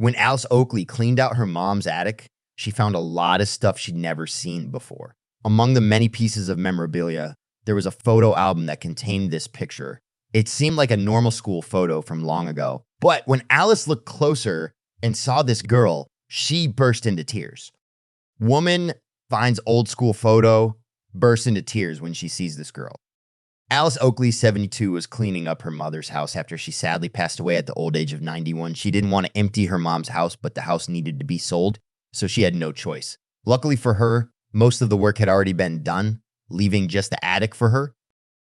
When Alice Oakley cleaned out her mom's attic, she found a lot of stuff she'd never seen before. Among the many pieces of memorabilia, there was a photo album that contained this picture. It seemed like a normal school photo from long ago. But when Alice looked closer and saw this girl, she burst into tears. Woman finds old school photo, bursts into tears when she sees this girl. Alice Oakley, 72, was cleaning up her mother's house after she sadly passed away at the old age of 91. She didn't want to empty her mom's house, but the house needed to be sold, so she had no choice. Luckily for her, most of the work had already been done, leaving just the attic for her.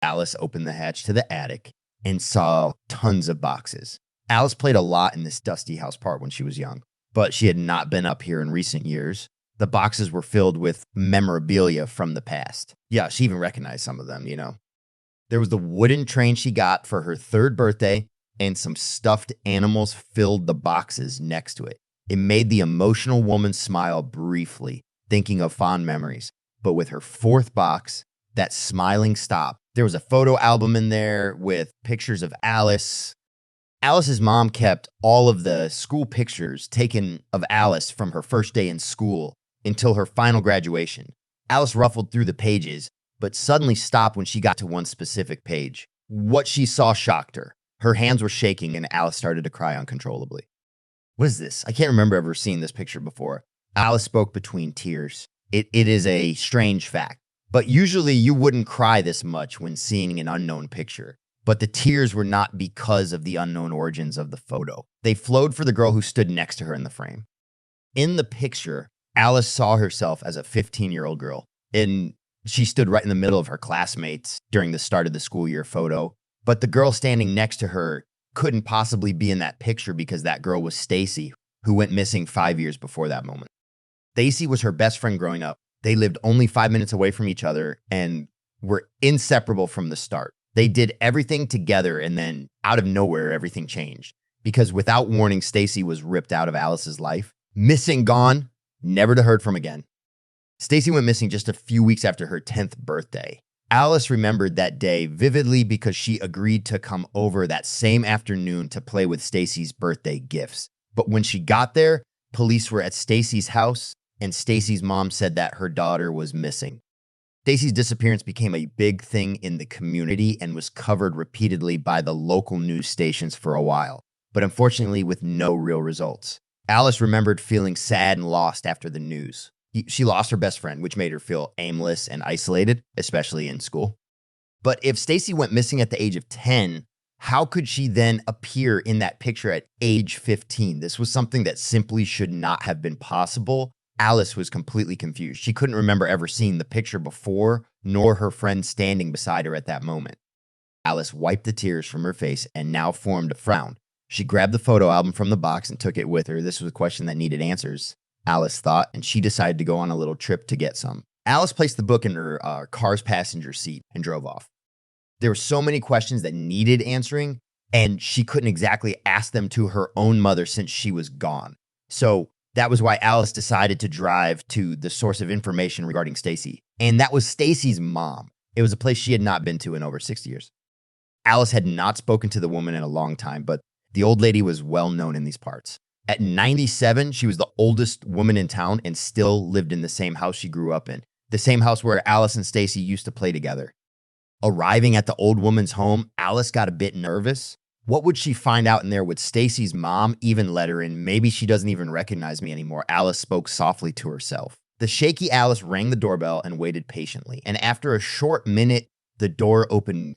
Alice opened the hatch to the attic and saw tons of boxes. Alice played a lot in this dusty house part when she was young, but she had not been up here in recent years. The boxes were filled with memorabilia from the past. Yeah, she even recognized some of them, you know. There was the wooden train she got for her 3rd birthday, and some stuffed animals filled the boxes next to it. It made the emotional woman smile briefly, thinking of fond memories. But with her 4th box, that smiling stopped. There was a photo album in there with pictures of Alice. Alice's mom kept all of the school pictures taken of Alice from her first day in school until her final graduation. Alice ruffled through the pages, but suddenly stopped when she got to one specific page. What she saw shocked her. Her hands were shaking and Alice started to cry uncontrollably. What is this? I can't remember ever seeing this picture before. Alice spoke between tears. It is a strange fact, but usually you wouldn't cry this much when seeing an unknown picture. But the tears were not because of the unknown origins of the photo. They flowed for the girl who stood next to her in the frame. In the picture, Alice saw herself as a 15-year-old girl, and she stood right in the middle of her classmates during the start of the school year photo. But the girl standing next to her couldn't possibly be in that picture because that girl was Stacy, who went missing 5 years before that moment. Stacy was her best friend growing up. They lived only 5 minutes away from each other and were inseparable from the start. They did everything together, and then out of nowhere, everything changed. Because without warning, Stacy was ripped out of Alice's life. Missing, gone, never to heard from again. Stacy went missing just a few weeks after her 10th birthday. Alice remembered that day vividly because she agreed to come over that same afternoon to play with Stacy's birthday gifts. But when she got there, police were at Stacy's house, and Stacy's mom said that her daughter was missing. Stacy's disappearance became a big thing in the community and was covered repeatedly by the local news stations for a while, but unfortunately with no real results. Alice remembered feeling sad and lost after the news. She lost her best friend, which made her feel aimless and isolated, especially in school. But if Stacy went missing at the age of 10, how could she then appear in that picture at age 15? This was something that simply should not have been possible. Alice was completely confused. She couldn't remember ever seeing the picture before, nor her friend standing beside her at that moment. Alice wiped the tears from her face and now formed a frown. She grabbed the photo album from the box and took it with her. This was a question that needed answers, Alice thought, and she decided to go on a little trip to get some. Alice placed the book in her car's passenger seat and drove off. There were so many questions that needed answering, and she couldn't exactly ask them to her own mother since she was gone. So that was why Alice decided to drive to the source of information regarding Stacy, and that was Stacy's mom. It was a place she had not been to in over 6 years. Alice had not spoken to the woman in a long time, but the old lady was well known in these parts. At 97, she was the oldest woman in town and still lived in the same house she grew up in, the same house where Alice and Stacy used to play together. Arriving at the old woman's home, Alice got a bit nervous. What would she find out in there? Would Stacy's mom even let her in? Maybe she doesn't even recognize me anymore. Alice spoke softly to herself. The shaky Alice rang the doorbell and waited patiently. And after a short minute, the door opened.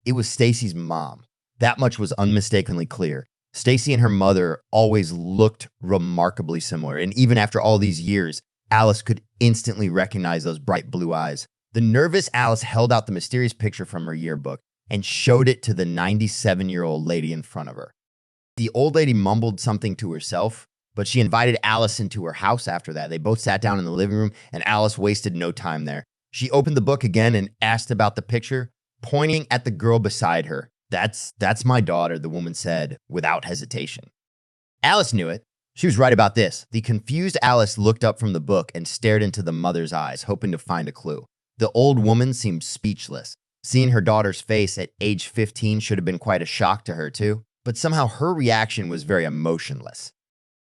It was Stacy's mom. That much was unmistakably clear. Stacy and her mother always looked remarkably similar. And even after all these years, Alice could instantly recognize those bright blue eyes. The nervous Alice held out the mysterious picture from her yearbook and showed it to the 97-year-old lady in front of her. The old lady mumbled something to herself, but she invited Alice into her house after that. They both sat down in the living room, and Alice wasted no time there. She opened the book again and asked about the picture, pointing at the girl beside her. That's my daughter, the woman said without hesitation. Alice knew it. She was right about this. The confused Alice looked up from the book and stared into the mother's eyes, hoping to find a clue. The old woman seemed speechless. Seeing her daughter's face at age 15 should have been quite a shock to her too, but somehow her reaction was very emotionless.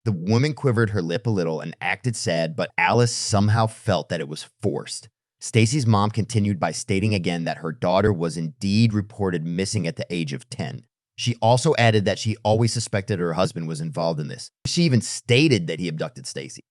The woman quivered her lip a little and acted sad, but Alice somehow felt that it was forced. Stacy's mom continued by stating again that her daughter was indeed reported missing at the age of 10. She also added that she always suspected her husband was involved in this. She even stated that he abducted Stacy.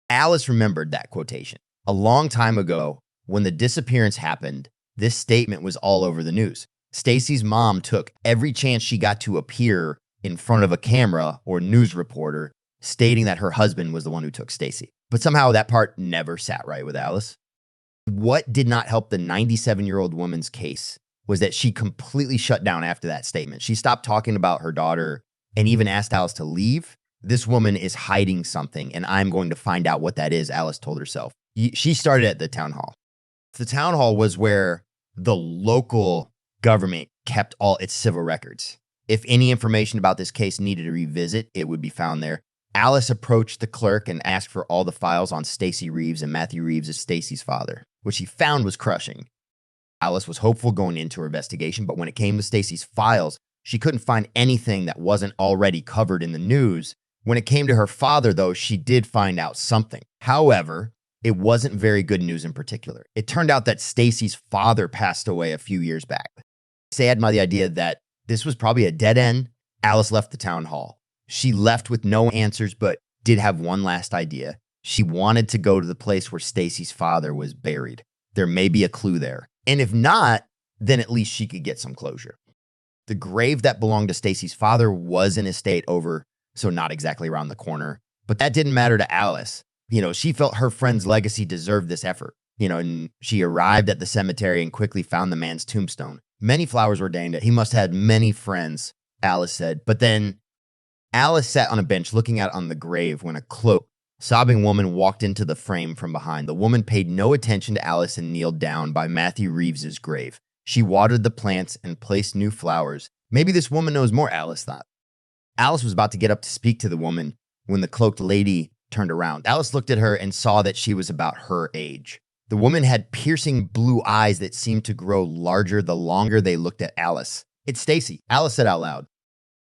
Alice remembered that quotation. A long time ago, when the disappearance happened, this statement was all over the news. Stacy's mom took every chance she got to appear in front of a camera or news reporter stating that her husband was the one who took Stacy. But somehow that part never sat right with Alice. What did not help the 97-year-old woman's case was that she completely shut down after that statement. She stopped talking about her daughter and even asked Alice to leave. This woman is hiding something, and I'm going to find out what that is, Alice told herself. She started at the town hall. The town hall was where the local government kept all its civil records. If any information about this case needed a revisit, it would be found there. Alice approached the clerk and asked for all the files on Stacy Reeves, and Matthew Reeves is Stacy's father, which she found was crushing. Alice was hopeful going into her investigation, but when it came to Stacy's files, she couldn't find anything that wasn't already covered in the news. When it came to her father, though, she did find out something. However, it wasn't very good news in particular. It turned out that Stacy's father passed away a few years back. Sad by the idea that this was probably a dead end. Alice left the town hall. She left with no answers, but did have one last idea. She wanted to go to the place where Stacy's father was buried. There may be a clue there. And if not, then at least she could get some closure. The grave that belonged to Stacy's father was an estate over, so not exactly around the corner. But that didn't matter to Alice. She felt her friend's legacy deserved this effort. And she arrived at the cemetery and quickly found the man's tombstone. Many flowers were ordained. He must have had many friends, Alice said. But then Alice sat on a bench looking out on the grave when a cloaked, sobbing woman walked into the frame from behind. The woman paid no attention to Alice and kneeled down by Matthew Reeves's grave. She watered the plants and placed new flowers. Maybe this woman knows more, Alice thought. Alice was about to get up to speak to the woman when the cloaked lady turned around. Alice looked at her and saw that she was about her age. The woman had piercing blue eyes that seemed to grow larger the longer they looked at Alice. "It's Stacy," Alice said out loud.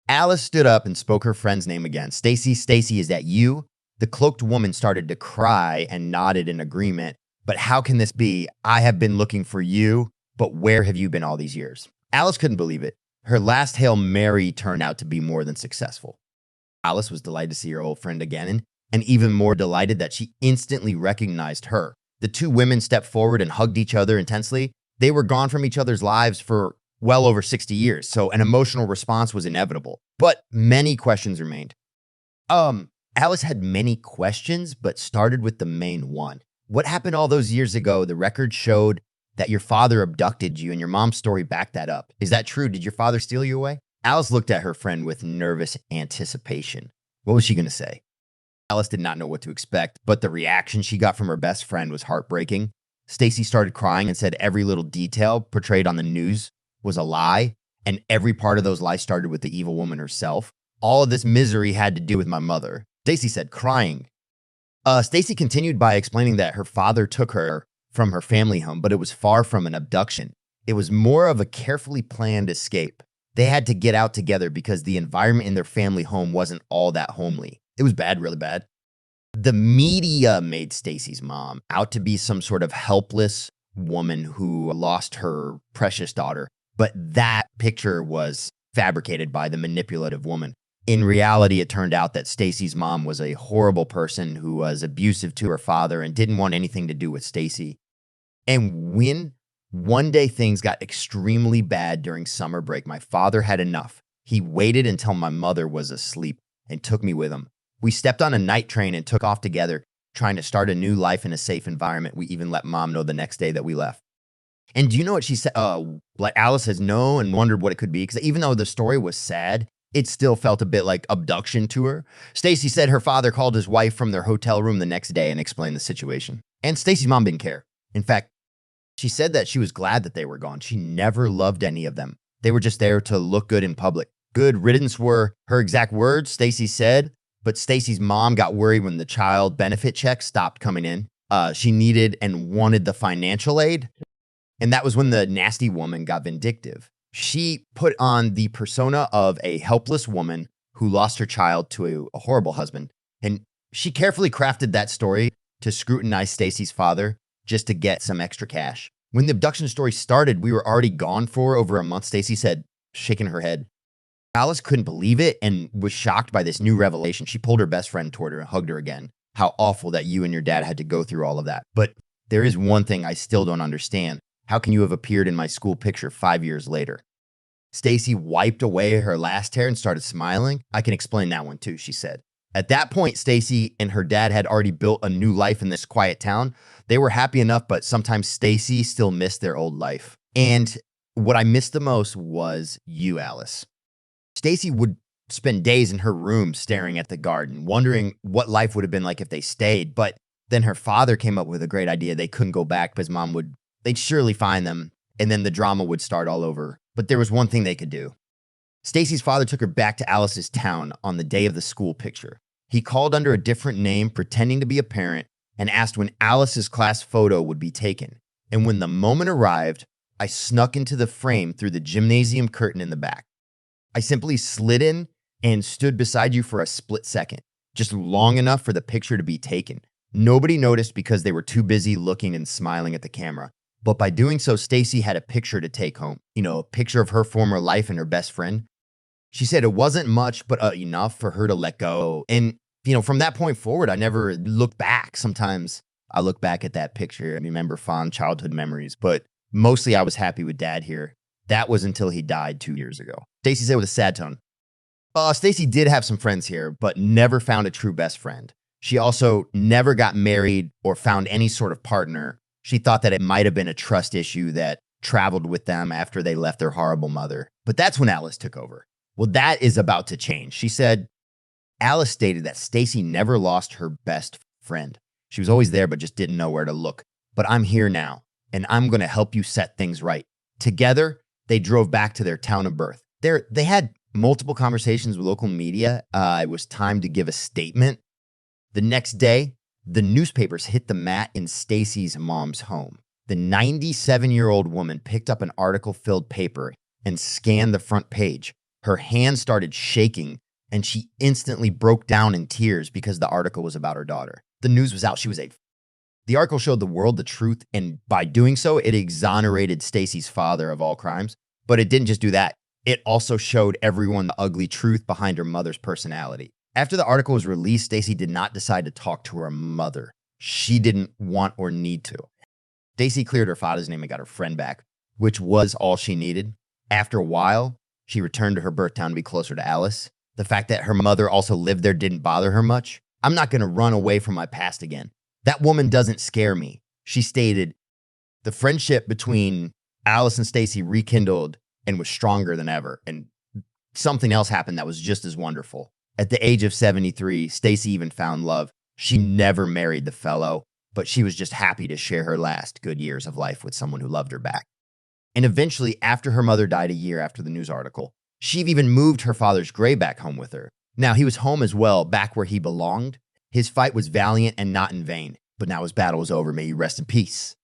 Alice stood up and spoke her friend's name again. "Stacy, Stacy, is that you?" The cloaked woman started to cry and nodded in agreement. "But how can this be? I have been looking for you, but where have you been all these years?" Alice couldn't believe it. Her last Hail Mary turned out to be more than successful. Alice was delighted to see her old friend again, and even more delighted that she instantly recognized her. The two women stepped forward and hugged each other intensely. They were gone from each other's lives for well over 60 years, so an emotional response was inevitable. But many questions remained. Alice had many questions, but started with the main one. What happened all those years ago? The record showed that your father abducted you, and your mom's story backed that up. Is that true? Did your father steal you away? Alice looked at her friend with nervous anticipation. What was she going to say? Alice did not know what to expect, but the reaction she got from her best friend was heartbreaking. Stacy started crying and said every little detail portrayed on the news was a lie, and every part of those lies started with the evil woman herself. All of this misery had to do with my mother, Stacy said, crying. Stacy continued by explaining that her father took her from her family home, but it was far from an abduction. It was more of a carefully planned escape. They had to get out together because the environment in their family home wasn't all that homely. It was bad, really bad. The media made Stacy's mom out to be some sort of helpless woman who lost her precious daughter. But that picture was fabricated by the manipulative woman. In reality, it turned out that Stacy's mom was a horrible person who was abusive to her father and didn't want anything to do with Stacy. And when one day things got extremely bad during summer break, my father had enough. He waited until my mother was asleep and took me with him. We stepped on a night train and took off together, trying to start a new life in a safe environment. We even let mom know the next day that we left. And do you know what she said? Like Alice has known and wondered what it could be, because even though the story was sad, it still felt a bit like abduction to her. Stacy said her father called his wife from their hotel room the next day and explained the situation. And Stacy's mom didn't care. In fact, she said that she was glad that they were gone. She never loved any of them. They were just there to look good in public. Good riddance were her exact words, Stacy said. But Stacy's mom got worried when the child benefit check stopped coming in. She needed and wanted the financial aid. And that was when the nasty woman got vindictive. She put on the persona of a helpless woman who lost her child to a horrible husband. And she carefully crafted that story to scrutinize Stacy's father just to get some extra cash. When the abduction story started, we were already gone for over a month, Stacy said, shaking her head. Alice couldn't believe it and was shocked by this new revelation. She pulled her best friend toward her and hugged her again. How awful that you and your dad had to go through all of that. But there is one thing I still don't understand. How can you have appeared in my school picture 5 years later? Stacy wiped away her last tear and started smiling. I can explain that one too, she said. At that point, Stacy and her dad had already built a new life in this quiet town. They were happy enough, but sometimes Stacy still missed their old life. And what I missed the most was you, Alice. Stacy would spend days in her room staring at the garden, wondering what life would have been like if they stayed. But then her father came up with a great idea. They couldn't go back because they'd surely find them, and then the drama would start all over. But there was one thing they could do. Stacy's father took her back to Alice's town on the day of the school picture. He called under a different name, pretending to be a parent, and asked when Alice's class photo would be taken. And when the moment arrived, I snuck into the frame through the gymnasium curtain in the back. I simply slid in and stood beside you for a split second, just long enough for the picture to be taken. Nobody noticed because they were too busy looking and smiling at the camera. But by doing so, Stacy had a picture to take home. A picture of her former life and her best friend. She said it wasn't much, but enough for her to let go. And, from that point forward, I never looked back. Sometimes I look back at that picture and remember fond childhood memories, but mostly I was happy with Dad here. That was until he died 2 years ago. Stacy said with a sad tone. Stacy did have some friends here, but never found a true best friend. She also never got married or found any sort of partner. She thought that it might have been a trust issue that traveled with them after they left their horrible mother. But that's when Alice took over. Well, that is about to change. She said, Alice stated that Stacy never lost her best friend. She was always there, but just didn't know where to look. But I'm here now, and I'm going to help you set things right. Together, they drove back to their town of birth. They had multiple conversations with local media. It was time to give a statement. The next day, the newspapers hit the mat in Stacy's mom's home. The 97-year-old woman picked up an article-filled paper and scanned the front page. Her hand started shaking, and she instantly broke down in tears because the article was about her daughter. The news was out. The article showed the world the truth, and by doing so, it exonerated Stacy's father of all crimes. But it didn't just do that. It also showed everyone the ugly truth behind her mother's personality. After the article was released, Stacy did not decide to talk to her mother. She didn't want or need to. Stacy cleared her father's name and got her friend back, which was all she needed. After a while, she returned to her birth town to be closer to Alice. The fact that her mother also lived there didn't bother her much. I'm not going to run away from my past again. That woman doesn't scare me. She stated, the friendship between Alice and Stacy rekindled and was stronger than ever. And something else happened that was just as wonderful. At the age of 73, Stacy even found love. She never married the fellow, but she was just happy to share her last good years of life with someone who loved her back. And eventually, after her mother died a year after the news article, she even moved her father's grave back home with her. Now, he was home as well, back where he belonged. His fight was valiant and not in vain, but now his battle was over. May you rest in peace.